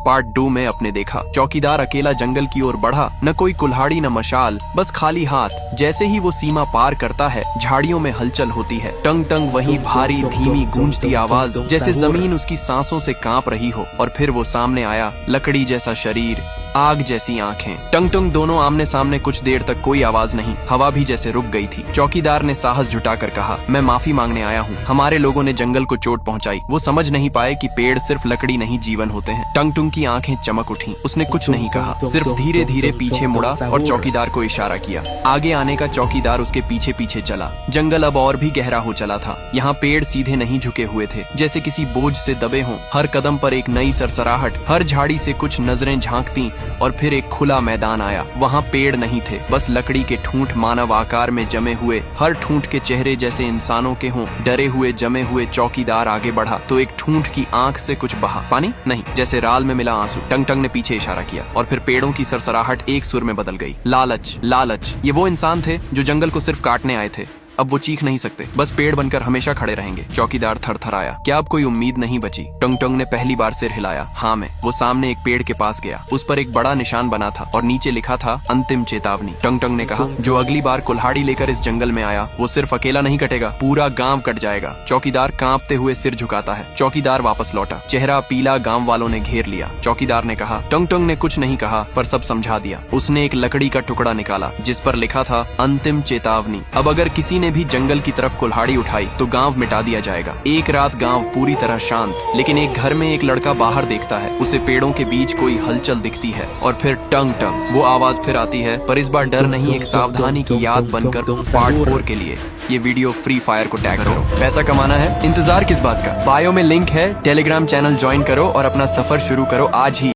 Part 2 में अपने देखा। चौकीदार अकेला जंगल की ओर बढ़ा, न कोई कुल्हाड़ी न मशाल, बस खाली हाथ। जैसे ही वो सीमा पार करता है, झाड़ियों में हलचल होती है। टंग टंग वही भारी धीमी गूंजती आवाज, जैसे जमीन उसकी सांसों से कांप रही हो। और फिर वो सामने आया, लकड़ी जैसा शरीर, आग जैसी आंखें। टंग टंग दोनों आमने सामने। कुछ देर तक कोई आवाज नहीं, हवा भी जैसे रुक गई थी। चौकीदार ने साहस जुटाकर कहा, मैं माफी मांगने आया हूँ, हमारे लोगों ने जंगल को चोट पहुंचाई। वो समझ नहीं पाए कि पेड़ सिर्फ लकड़ी नहीं जीवन होते हैं। टंग टंग की आंखें चमक उठी। उसने कुछ नहीं कहा, सिर्फ धीरे धीरे पीछे मुड़ा और चौकीदार को इशारा किया। आगे आने का चौकीदार उसके पीछे पीछे चला। जंगल अब और भी गहरा हो चला था। यहाँ पेड़ सीधे नहीं झुके हुए थे, जैसे किसी बोझ से दबे हों। हर कदम पर एक नई सरसराहट, हर झाड़ी से कुछ नजरें झांकती। और फिर एक खुला मैदान आया। वहाँ पेड़ नहीं थे, बस लकड़ी के ठूंठ मानव आकार में जमे हुए। हर ठूंठ के चेहरे जैसे इंसानों के हों, डरे हुए जमे हुए। चौकीदार आगे बढ़ा तो एक ठूंठ की आंख से कुछ बहा। पानी नहीं, जैसे राल में मिला आंसू। टंग टंग ने पीछे इशारा किया और फिर पेड़ों की सरसराहट एक सुर में बदल गई। लालच, लालच। ये वो इंसान थे जो जंगल को सिर्फ काटने आए थे। अब वो चीख नहीं सकते, बस पेड़ बनकर हमेशा खड़े रहेंगे। चौकीदार थरथराया। क्या अब कोई उम्मीद नहीं बची? टंग टंग ने पहली बार सिर हिलाया। हाँ मैं। वो सामने एक पेड़ के पास गया। उस पर एक बड़ा निशान बना था और नीचे लिखा था, अंतिम चेतावनी। टंग टंग ने कहा, जो अगली बार कुल्हाड़ी लेकर इस जंगल में आया, वो सिर्फ अकेला नहीं कटेगा, पूरा गांव कट जाएगा। चौकीदार कांपते हुए सिर झुकाता है। चौकीदार वापस लौटा, चेहरा पीला। गांव वालों ने घेर लिया। चौकीदार ने कहा, टंग टंग ने कुछ नहीं कहा, पर सब समझा दिया। उसने एक लकड़ी का टुकड़ा निकाला जिस पर लिखा था, अंतिम चेतावनी। अब अगर किसी ने भी जंगल की तरफ कुल्हाड़ी उठाई तो गांव मिटा दिया जाएगा। एक रात गांव पूरी तरह शांत, लेकिन एक घर में एक लड़का बाहर देखता है। उसे पेड़ों के बीच कोई हलचल दिखती है और फिर टंग टंग। वो आवाज फिर आती है, पर इस बार डर नहीं, एक सावधानी की याद बनकर। पार्ट 4 के लिए ये वीडियो फ्री फायर को टैग करो। पैसा कमाना है, इंतजार किस बात का? बायो में लिंक है, टेलीग्राम चैनल ज्वाइन करो और अपना सफर शुरू करो आज ही।